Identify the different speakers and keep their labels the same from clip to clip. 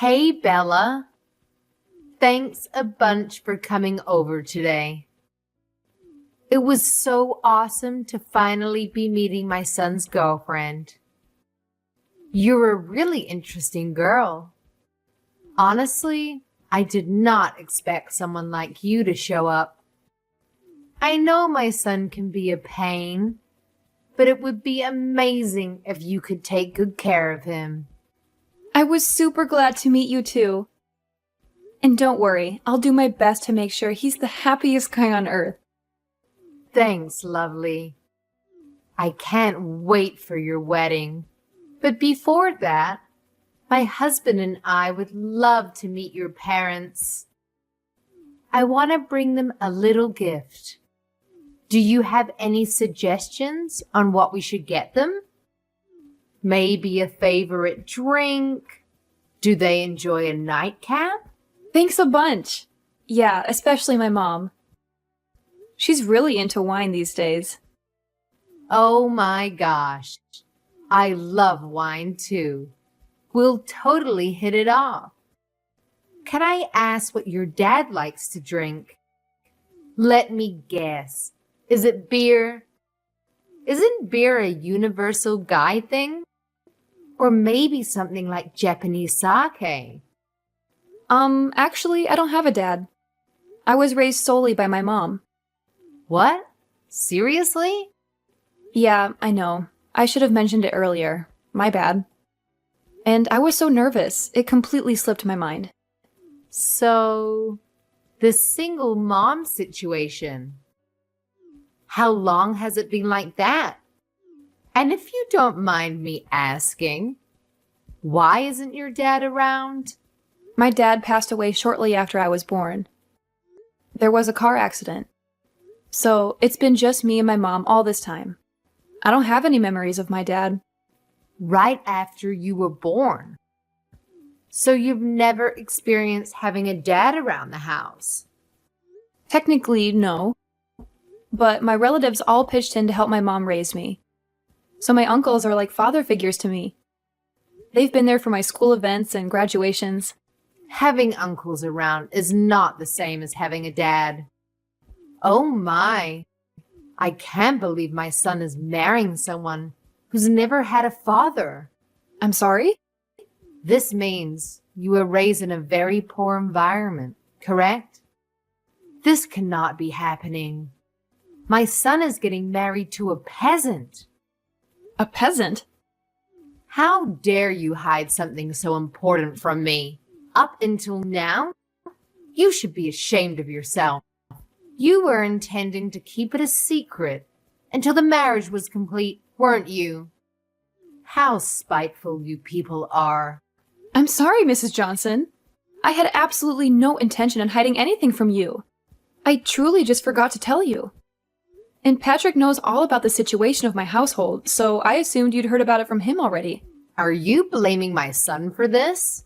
Speaker 1: Hey, Bella. Thanks a bunch for coming over today. It was so awesome to finally be meeting my son's girlfriend. You're a really interesting girl. Honestly, I did not expect someone like you to show up. I know my son can be a pain, but it would be amazing if you could take good care of him.
Speaker 2: I was super glad to meet you too. And don't worry, I'll do my best to make sure he's the happiest guy on earth.
Speaker 1: Thanks, lovely. I can't wait for your wedding. But before that, my husband and I would love to meet your parents. I want to bring them a little gift. Do you have any suggestions on what we should get them? Maybe a favorite drink? Do they enjoy a nightcap?
Speaker 2: Thanks a bunch. Yeah, especially my mom. She's really into wine these days.
Speaker 1: Oh my gosh. I love wine too. We'll totally hit it off. Can I ask what your dad likes to drink? Let me guess. Is it beer? Isn't beer a universal guy thing? Or maybe something like Japanese sake?
Speaker 2: Actually, I don't have a dad. I was raised solely by my mom.
Speaker 1: What? Seriously?
Speaker 2: Yeah, I know. I should have mentioned it earlier. My bad. And I was so nervous, it completely slipped my mind.
Speaker 1: So, the single mom situation. How long has it been like that? And if you don't mind me asking, why isn't your dad around?
Speaker 2: My dad passed away shortly after I was born. There was a car accident. So, it's been just me and my mom all this time. I don't have any memories of my dad.
Speaker 1: Right after you were born. So you've never experienced having a dad around the house?
Speaker 2: Technically, no. But my relatives all pitched in to help my mom raise me. So my uncles are like father figures to me. They've been there for my school events and graduations.
Speaker 1: Having uncles around is not the same as having a dad. Oh my. I can't believe my son is marrying someone who's never had a father.
Speaker 2: I'm sorry?
Speaker 1: This means you were raised in a very poor environment, correct? This cannot be happening. My son is getting married to a peasant.
Speaker 2: A peasant?
Speaker 1: How dare you hide something so important from me? Up until now, you should be ashamed of yourself. You were intending to keep it a secret until the marriage was complete, weren't you? How spiteful you people are.
Speaker 2: I'm sorry, Mrs. Johnson. I had absolutely no intention in hiding anything from you. I truly just forgot to tell you. And Patrick knows all about the situation of my household, so I assumed you'd heard about it from him already.
Speaker 1: Are you blaming my son for this?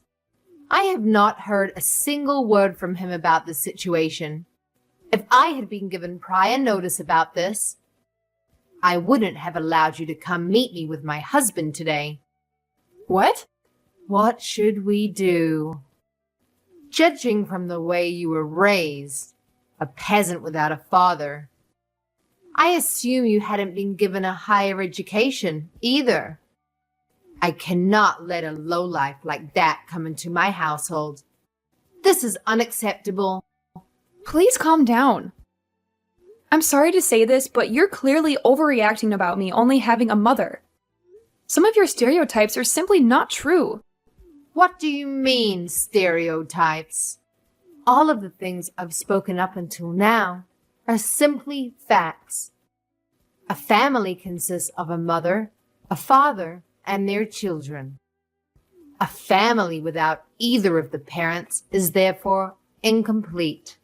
Speaker 1: I have not heard a single word from him about this situation. If I had been given prior notice about this, I wouldn't have allowed you to come meet me with my husband today.
Speaker 2: What?
Speaker 1: What should we do? Judging from the way you were raised, a peasant without a father, I assume you hadn't been given a higher education either. I cannot let a lowlife like that come into my household. This is unacceptable.
Speaker 2: Please calm down. I'm sorry to say this, but you're clearly overreacting about me only having a mother. Some of your stereotypes are simply not true.
Speaker 1: What do you mean, stereotypes? All of the things I've spoken up until now are simply facts. A family consists of a mother, a father, and their children. A family without either of the parents is therefore incomplete.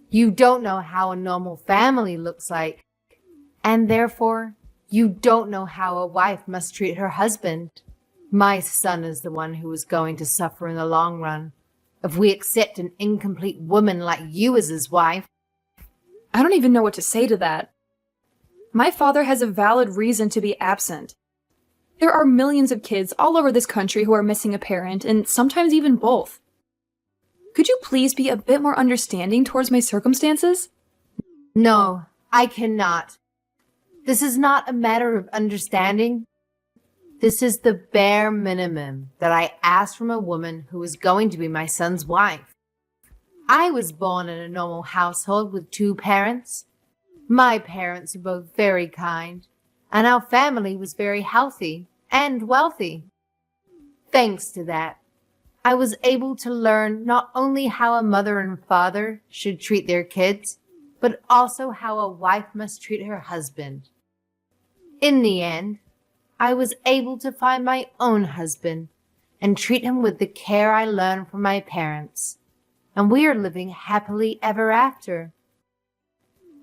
Speaker 1: You don't know how a normal family looks like, and therefore you don't know how a wife must treat her husband. My son is the one who is going to suffer in the long run if we accept an incomplete woman like you as his wife.
Speaker 2: I don't even know what to say to that. My father has a valid reason to be absent. There are millions of kids all over this country who are missing a parent, and sometimes even both. Could you please be a bit more understanding towards my circumstances?
Speaker 1: No, I cannot. This is not a matter of understanding. This is the bare minimum that I asked from a woman who is going to be my son's wife. I was born in a normal household with 2 parents. My parents were both very kind, and our family was very healthy and wealthy. Thanks to that, I was able to learn not only how a mother and father should treat their kids, but also how a wife must treat her husband. In the end, I was able to find my own husband and treat him with the care I learned from my parents, and we are living happily ever after.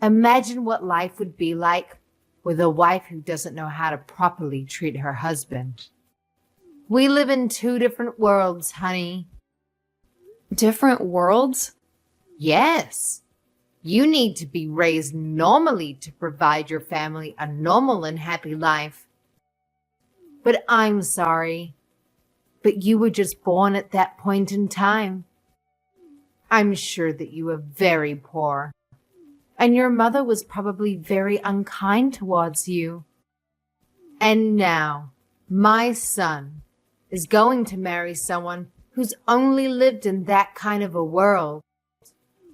Speaker 1: Imagine what life would be like with a wife who doesn't know how to properly treat her husband. We live in 2 different worlds, honey.
Speaker 2: Different worlds?
Speaker 1: Yes. You need to be raised normally to provide your family a normal and happy life. But I'm sorry, but you were just born at that point in time. I'm sure that you were very poor, and your mother was probably very unkind towards you. And now, my son is going to marry someone who's only lived in that kind of a world.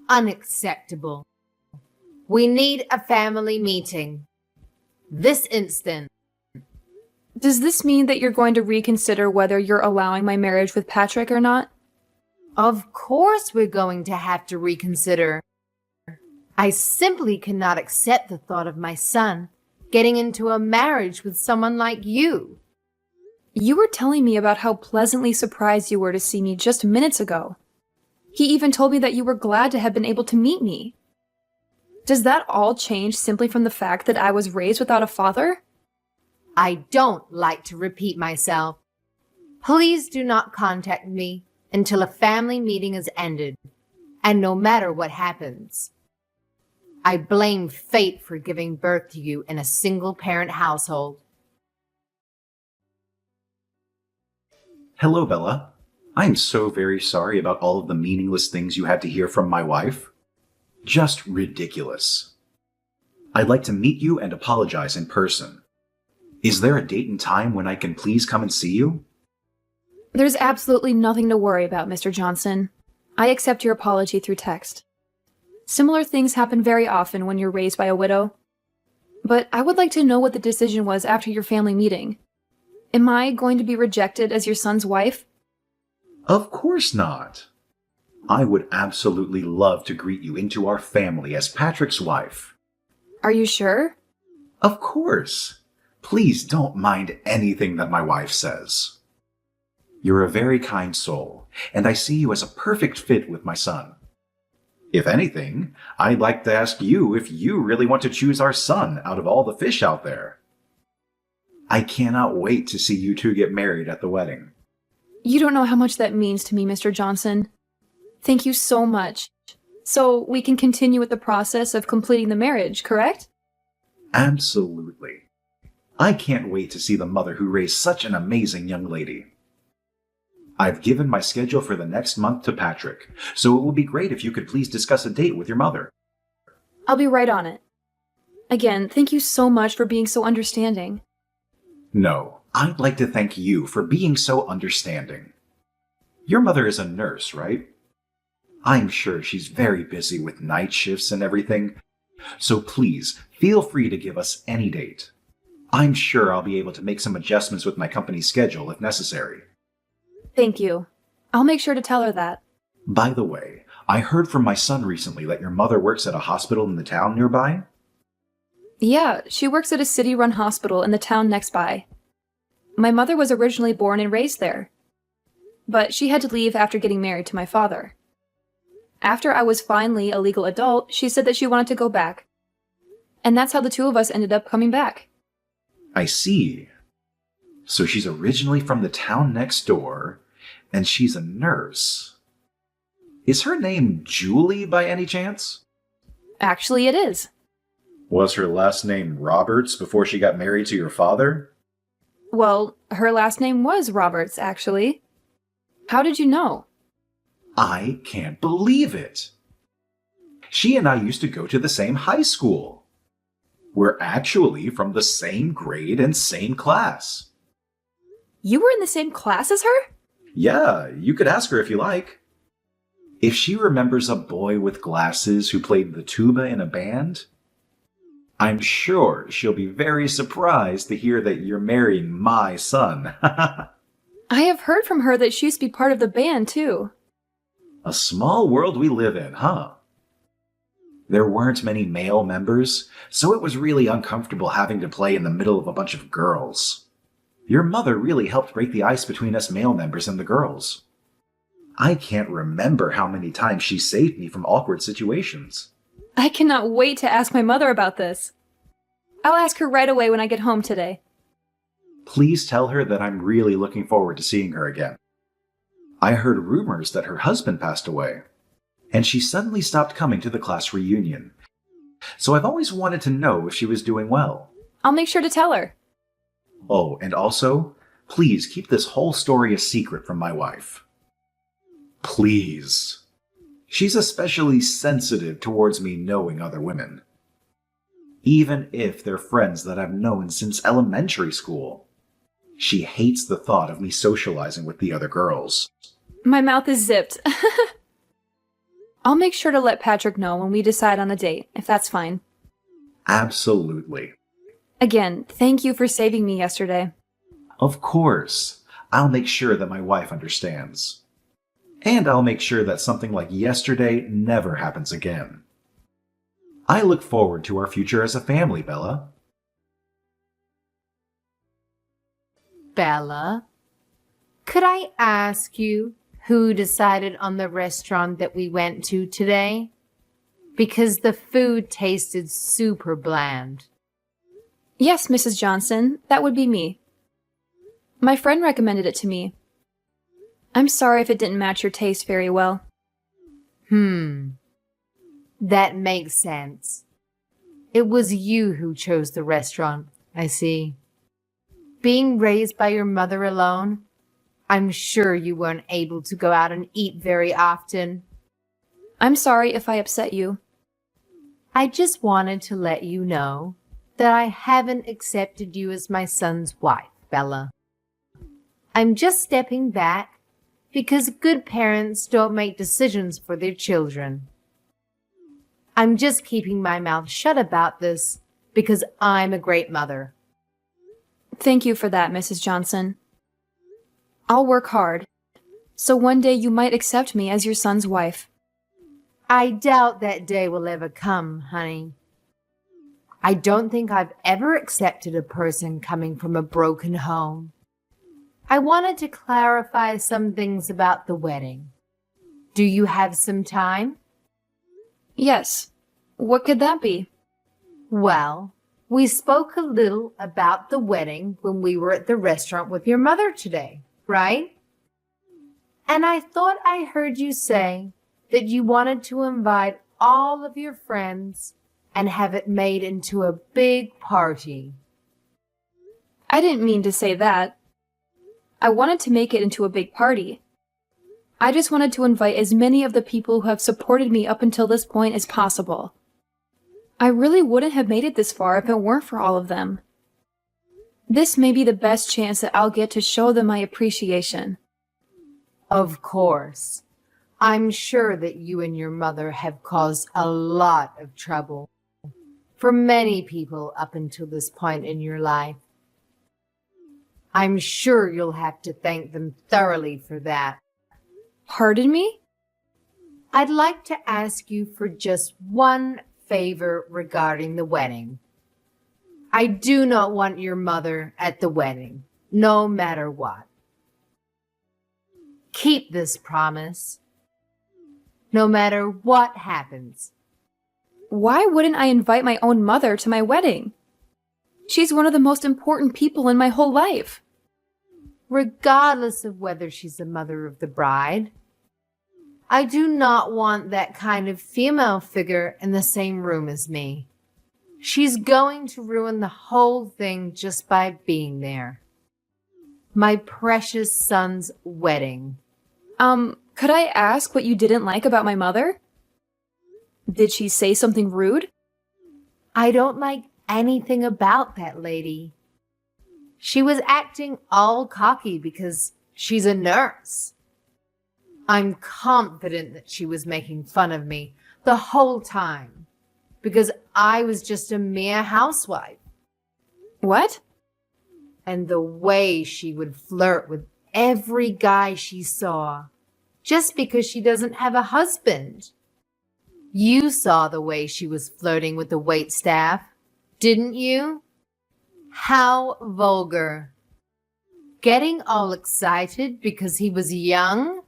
Speaker 1: Unacceptable. We need a family meeting. This instant.
Speaker 2: Does this mean that you're going to reconsider whether you're allowing my marriage with Patrick or not?
Speaker 1: Of course we're going to have to reconsider. I simply cannot accept the thought of my son getting into a marriage with someone like you.
Speaker 2: You were telling me about how pleasantly surprised you were to see me just minutes ago. He even told me that you were glad to have been able to meet me. Does that all change simply from the fact that I was raised without a father?
Speaker 1: I don't like to repeat myself. Please do not contact me until a family meeting is ended, and no matter what happens. I blame fate for giving birth to you in a single-parent household.
Speaker 3: Hello, Bella. I'm so very sorry about all of the meaningless things you had to hear from my wife. Just ridiculous. I'd like to meet you and apologize in person. Is there a date and time when I can please come and see you?
Speaker 2: There's absolutely nothing to worry about, Mr. Johnson. I accept your apology through text. Similar things happen very often when you're raised by a widow. But I would like to know what the decision was after your family meeting. Am I going to be rejected as your son's wife?
Speaker 3: Of course not. I would absolutely love to greet you into our family as Patrick's wife.
Speaker 2: Are you sure?
Speaker 3: Of course. Please don't mind anything that my wife says. You're a very kind soul, and I see you as a perfect fit with my son. If anything, I'd like to ask you if you really want to choose our son out of all the fish out there. I cannot wait to see you two get married at the wedding.
Speaker 2: You don't know how much that means to me, Mr. Johnson. Thank you so much. So we can continue with the process of completing the marriage, correct?
Speaker 3: Absolutely. I can't wait to see the mother who raised such an amazing young lady. I've given my schedule for the next month to Patrick, so it would be great if you could please discuss a date with your mother.
Speaker 2: I'll be right on it. Again, thank you so much for being so understanding.
Speaker 3: No, I'd like to thank you for being so understanding. Your mother is a nurse, right? I'm sure she's very busy with night shifts and everything, so please feel free to give us any date. I'm sure I'll be able to make some adjustments with my company's schedule if necessary.
Speaker 2: Thank you. I'll make sure to tell her that.
Speaker 3: By the way, I heard from my son recently that your mother works at a hospital in the town nearby.
Speaker 2: Yeah, she works at a city-run hospital in the town next by. My mother was originally born and raised there, but she had to leave after getting married to my father. After I was finally a legal adult, she said that she wanted to go back. And that's how the two of us ended up coming back.
Speaker 3: I see. So she's originally from the town next door, and she's a nurse. Is her name Julie by any chance?
Speaker 2: Actually, it is.
Speaker 3: Was her last name Roberts before she got married to your father?
Speaker 2: Well, her last name was Roberts, actually. How did you know?
Speaker 3: I can't believe it. She and I used to go to the same high school. We're actually from the same grade and same class.
Speaker 2: You were in the same class as her?
Speaker 3: Yeah, you could ask her if you like. If she remembers a boy with glasses who played the tuba in a band, I'm sure she'll be very surprised to hear that you're marrying my son.
Speaker 2: I have heard from her that she used to be part of the band, too.
Speaker 3: A small world we live in, huh? There weren't many male members, so it was really uncomfortable having to play in the middle of a bunch of girls. Your mother really helped break the ice between us male members and the girls. I can't remember how many times she saved me from awkward situations.
Speaker 2: I cannot wait to ask my mother about this. I'll ask her right away when I get home today.
Speaker 3: Please tell her that I'm really looking forward to seeing her again. I heard rumors that her husband passed away, and she suddenly stopped coming to the class reunion. So I've always wanted to know if she was doing well.
Speaker 2: I'll make sure to tell her.
Speaker 3: Oh, and also, please keep this whole story a secret from my wife. Please. She's especially sensitive towards me knowing other women. Even if they're friends that I've known since elementary school. She hates the thought of me socializing with the other girls.
Speaker 2: My mouth is zipped. I'll make sure to let Patrick know when we decide on a date, if that's fine.
Speaker 3: Absolutely.
Speaker 2: Again, thank you for saving me yesterday.
Speaker 3: Of course. I'll make sure that my wife understands. And I'll make sure that something like yesterday never happens again. I look forward to our future as a family, Bella.
Speaker 1: Bella, could I ask you who decided on the restaurant that we went to today? Because the food tasted super bland.
Speaker 2: Yes, Mrs. Johnson, that would be me. My friend recommended it to me. I'm sorry if it didn't match your taste very well.
Speaker 1: That makes sense. It was you who chose the restaurant, I see. Being raised by your mother alone, I'm sure you weren't able to go out and eat very often.
Speaker 2: I'm sorry if I upset you.
Speaker 1: I just wanted to let you know that I haven't accepted you as my son's wife, Bella. I'm just stepping back because good parents don't make decisions for their children. I'm just keeping my mouth shut about this because I'm a great mother.
Speaker 2: Thank you for that, Mrs. Johnson. I'll work hard, so one day you might accept me as your son's wife.
Speaker 1: I doubt that day will ever come, honey. I don't think I've ever accepted a person coming from a broken home. I wanted to clarify some things about the wedding. Do you have some time?
Speaker 2: Yes. What could that be?
Speaker 1: Well, we spoke a little about the wedding when we were at the restaurant with your mother today, right? And I thought I heard you say that you wanted to invite all of your friends and have it made into a big party.
Speaker 2: I didn't mean to say that. I wanted to make it into a big party. I just wanted to invite as many of the people who have supported me up until this point as possible. I really wouldn't have made it this far if it weren't for all of them. This may be the best chance that I'll get to show them my appreciation.
Speaker 1: Of course. I'm sure that you and your mother have caused a lot of trouble for many people up until this point in your life. I'm sure you'll have to thank them thoroughly for that.
Speaker 2: Pardon me?
Speaker 1: I'd like to ask you for just one favor regarding the wedding. I do not want your mother at the wedding, no matter what. Keep this promise, no matter what happens.
Speaker 2: Why wouldn't I invite my own mother to my wedding? She's one of the most important people in my whole life.
Speaker 1: Regardless of whether she's the mother of the bride, I do not want that kind of female figure in the same room as me. She's going to ruin the whole thing just by being there. My precious son's wedding.
Speaker 2: Could I ask what you didn't like about my mother? Did she say something rude?
Speaker 1: I don't like anything about that lady. She was acting all cocky because she's a nurse. I'm confident that she was making fun of me the whole time because I was just a mere housewife.
Speaker 2: What?
Speaker 1: And the way she would flirt with every guy she saw just because she doesn't have a husband. You saw the way she was flirting with the waitstaff, didn't you? How vulgar. Getting all excited because he was young?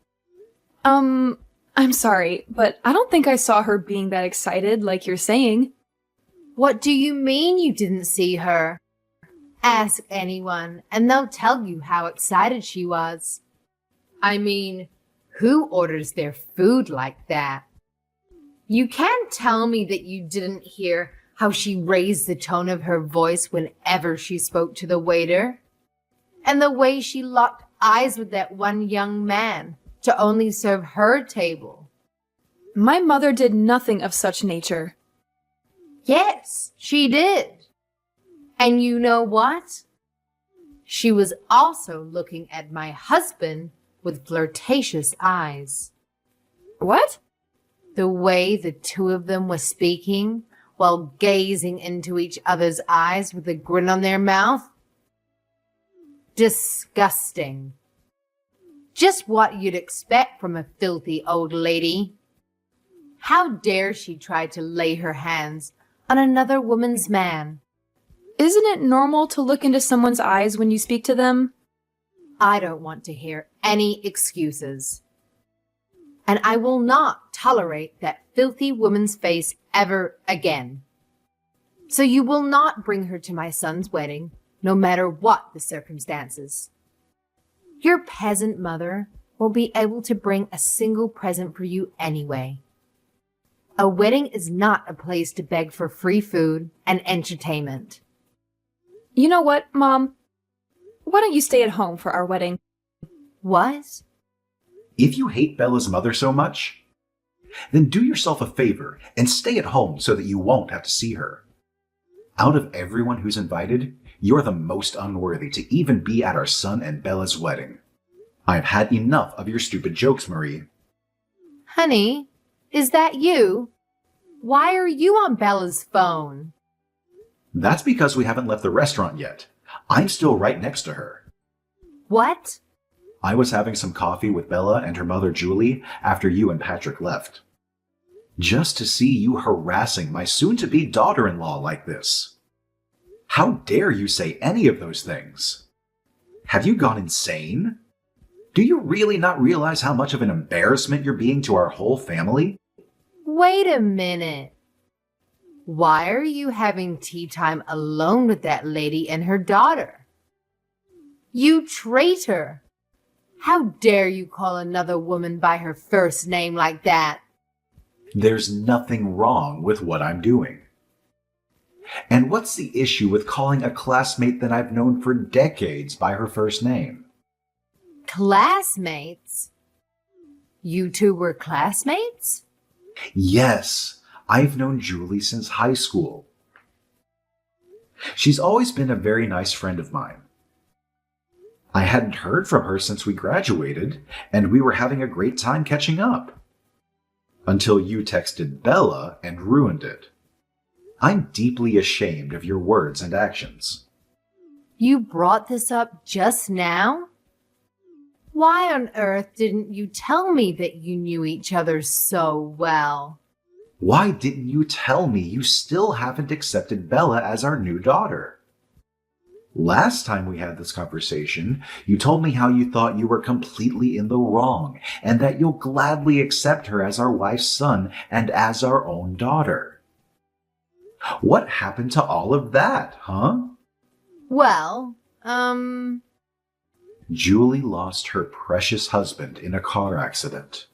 Speaker 2: I'm sorry, but I don't think I saw her being that excited like you're saying.
Speaker 1: What do you mean you didn't see her? Ask anyone, and they'll tell you how excited she was. I mean, who orders their food like that? You can't tell me that you didn't hear how she raised the tone of her voice whenever she spoke to the waiter, and the way she locked eyes with that one young man to only serve her table.
Speaker 2: My mother did nothing of such nature.
Speaker 1: Yes, she did. And you know what? She was also looking at my husband with flirtatious eyes.
Speaker 2: What?
Speaker 1: The way the two of them were speaking while gazing into each other's eyes with a grin on their mouth. Disgusting. Just what you'd expect from a filthy old lady. How dare she try to lay her hands on another woman's man?
Speaker 2: Isn't it normal to look into someone's eyes when you speak to them?
Speaker 1: I don't want to hear any excuses. And I will not tolerate that filthy woman's face ever again. So you will not bring her to my son's wedding, no matter what the circumstances. Your peasant mother won't be able to bring a single present for you anyway. A wedding is not a place to beg for free food and entertainment.
Speaker 2: You know what, Mom? Why don't you stay at home for our wedding?
Speaker 1: What?
Speaker 3: If you hate Bella's mother so much, then do yourself a favor and stay at home so that you won't have to see her. Out of everyone who's invited, you're the most unworthy to even be at our son and Bella's wedding. I've had enough of your stupid jokes, Marie.
Speaker 1: Honey, is that you? Why are you on Bella's phone?
Speaker 3: That's because we haven't left the restaurant yet. I'm still right next to her.
Speaker 1: What?
Speaker 3: I was having some coffee with Bella and her mother Julie after you and Patrick left. Just to see you harassing my soon-to-be daughter-in-law like this. How dare you say any of those things? Have you gone insane? Do you really not realize how much of an embarrassment you're being to our whole family?
Speaker 1: Wait a minute. Why are you having tea time alone with that lady and her daughter? You traitor! How dare you call another woman by her first name like that?
Speaker 3: There's nothing wrong with what I'm doing. And what's the issue with calling a classmate that I've known for decades by her first name?
Speaker 1: Classmates? You two were classmates?
Speaker 3: Yes, I've known Julie since high school. She's always been a very nice friend of mine. I hadn't heard from her since we graduated, and we were having a great time catching up. Until you texted Bella and ruined it. I'm deeply ashamed of your words and actions.
Speaker 1: You brought this up just now? Why on earth didn't you tell me that you knew each other so well?
Speaker 3: Why didn't you tell me you still haven't accepted Bella as our new daughter? Last time we had this conversation, you told me how you thought you were completely in the wrong and that you'll gladly accept her as our wife's son and as our own daughter. What happened to all of that, huh?
Speaker 1: Well,
Speaker 3: Julie lost her precious husband in a car accident.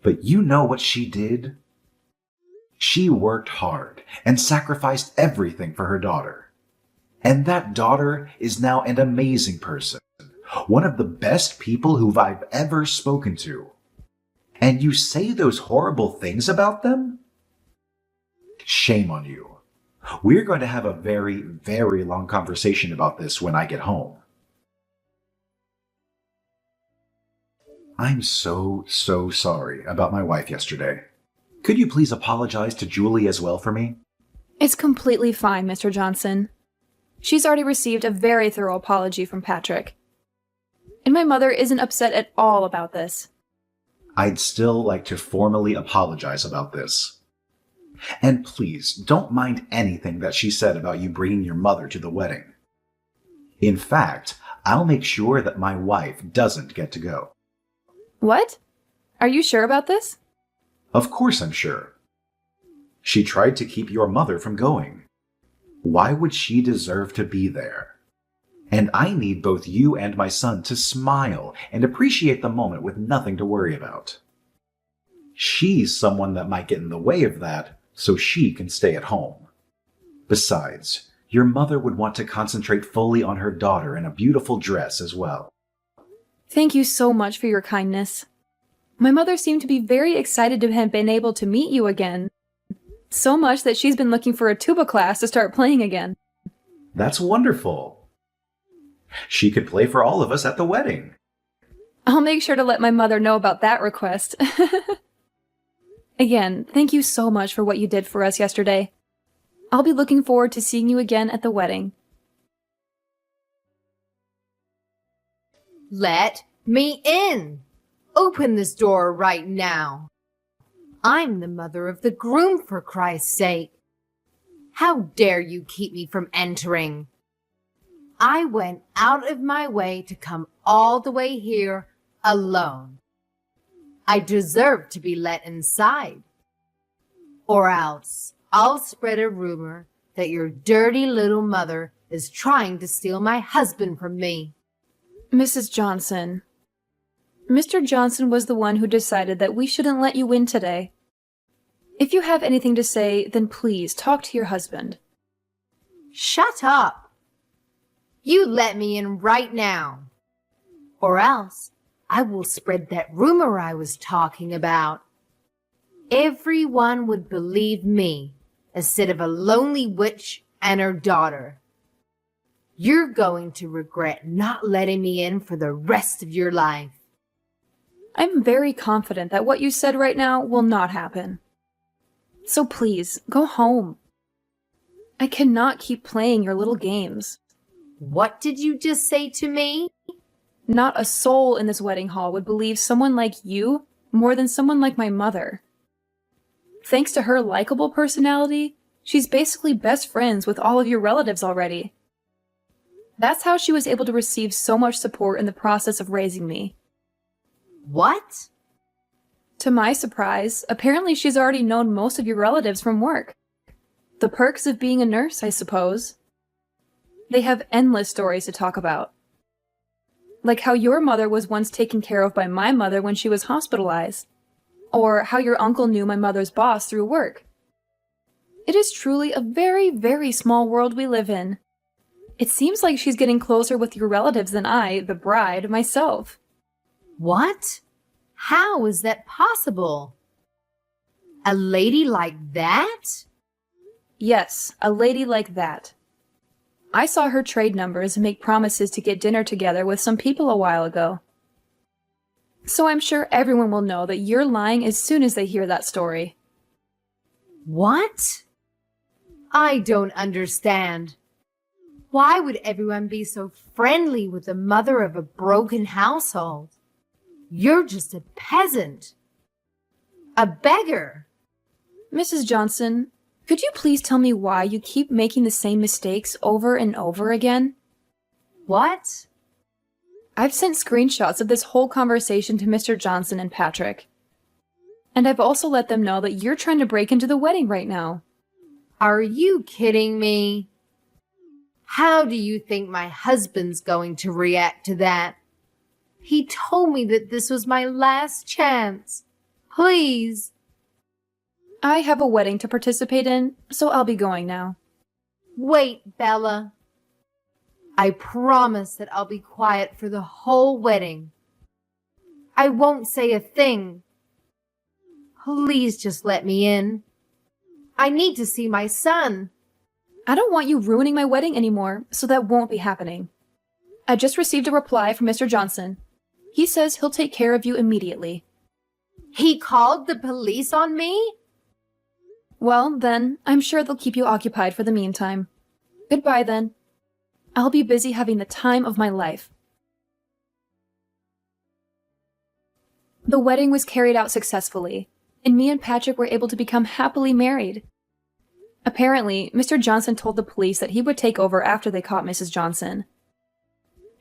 Speaker 3: But you know what she did? She worked hard and sacrificed everything for her daughter. And that daughter is now an amazing person. One of the best people who I've ever spoken to. And you say those horrible things about them? Shame on you. We're going to have a very, very long conversation about this when I get home. I'm so sorry about my wife yesterday. Could you please apologize to Julie as well for me?
Speaker 2: It's completely fine, Mr. Johnson. She's already received a very thorough apology from Patrick. And my mother isn't upset at all about this.
Speaker 3: I'd still like to formally apologize about this. And please, don't mind anything that she said about you bringing your mother to the wedding. In fact, I'll make sure that my wife doesn't get to go.
Speaker 2: What? Are you sure about this?
Speaker 3: Of course I'm sure. She tried to keep your mother from going. Why would she deserve to be there? And I need both you and my son to smile and appreciate the moment with nothing to worry about. She's someone that might get in the way of that, so she can stay at home. Besides, your mother would want to concentrate fully on her daughter in a beautiful dress as well.
Speaker 2: Thank you so much for your kindness. My mother seemed to be very excited to have been able to meet you again. So much that she's been looking for a tuba class to start playing again.
Speaker 3: That's wonderful. She could play for all of us at the wedding.
Speaker 2: I'll make sure to let my mother know about that request. Again, thank you so much for what you did for us yesterday. I'll be looking forward to seeing you again at the wedding.
Speaker 1: Let me in! Open this door right now. I'm the mother of the groom, for Christ's sake. How dare you keep me from entering? I went out of my way to come all the way here alone. I deserve to be let inside. Or else I'll spread a rumor that your dirty little mother is trying to steal my husband from me.
Speaker 2: Mrs. Johnson. Mr. Johnson was the one who decided that we shouldn't let you in today. If you have anything to say, then please talk to your husband.
Speaker 1: Shut up! You let me in right now. Or else I will spread that rumor I was talking about. Everyone would believe me instead of a lonely witch and her daughter. You're going to regret not letting me in for the rest of your life.
Speaker 2: I'm very confident that what you said right now will not happen. So please, go home. I cannot keep playing your little games.
Speaker 1: What did you just say to me?
Speaker 2: Not a soul in this wedding hall would believe someone like you more than someone like my mother. Thanks to her likable personality, she's basically best friends with all of your relatives already. That's how she was able to receive so much support in the process of raising me.
Speaker 1: What?
Speaker 2: To my surprise, apparently she's already known most of your relatives from work. The perks of being a nurse, I suppose. They have endless stories to talk about. Like how your mother was once taken care of by my mother when she was hospitalized. Or how your uncle knew my mother's boss through work. It is truly a very, very small world we live in. It seems like she's getting closer with your relatives than I, the bride, myself.
Speaker 1: What? How is that possible? A lady like that?
Speaker 2: Yes, a lady like that. I saw her trade numbers and make promises to get dinner together with some people a while ago. So I'm sure everyone will know that you're lying as soon as they hear that story.
Speaker 1: What? I don't understand. Why would everyone be so friendly with the mother of a broken household? You're just a peasant. A beggar.
Speaker 2: Mrs. Johnson, could you please tell me why you keep making the same mistakes over and over again?
Speaker 1: What?
Speaker 2: I've sent screenshots of this whole conversation to Mr. Johnson and Patrick. And I've also let them know that you're trying to break into the wedding right now.
Speaker 1: Are you kidding me? How do you think my husband's going to react to that? He told me that this was my last chance. Please.
Speaker 2: I have a wedding to participate in, so I'll be going now.
Speaker 1: Wait, Bella. I promise that I'll be quiet for the whole wedding. I won't say a thing. Please just let me in. I need to see my son.
Speaker 2: I don't want you ruining my wedding anymore, so that won't be happening. I just received a reply from Mr. Johnson. He says he'll take care of you immediately.
Speaker 1: He called the police on me?
Speaker 2: Well, then, I'm sure they'll keep you occupied for the meantime. Goodbye, then. I'll be busy having the time of my life. The wedding was carried out successfully, and me and Patrick were able to become happily married. Apparently, Mr. Johnson told the police that he would take over after they caught Mrs. Johnson.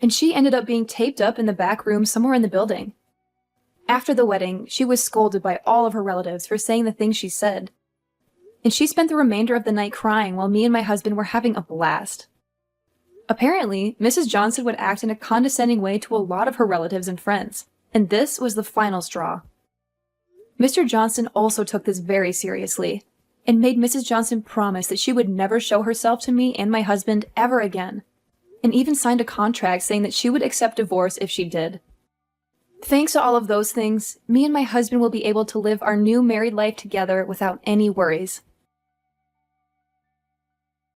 Speaker 2: And she ended up being taped up in the back room somewhere in the building. After the wedding, she was scolded by all of her relatives for saying the things she said. And she spent the remainder of the night crying while me and my husband were having a blast. Apparently, Mrs. Johnson would act in a condescending way to a lot of her relatives and friends, and this was the final straw. Mr. Johnson also took this very seriously, and made Mrs. Johnson promise that she would never show herself to me and my husband ever again, and even signed a contract saying that she would accept divorce if she did. Thanks to all of those things, me and my husband will be able to live our new married life together without any worries.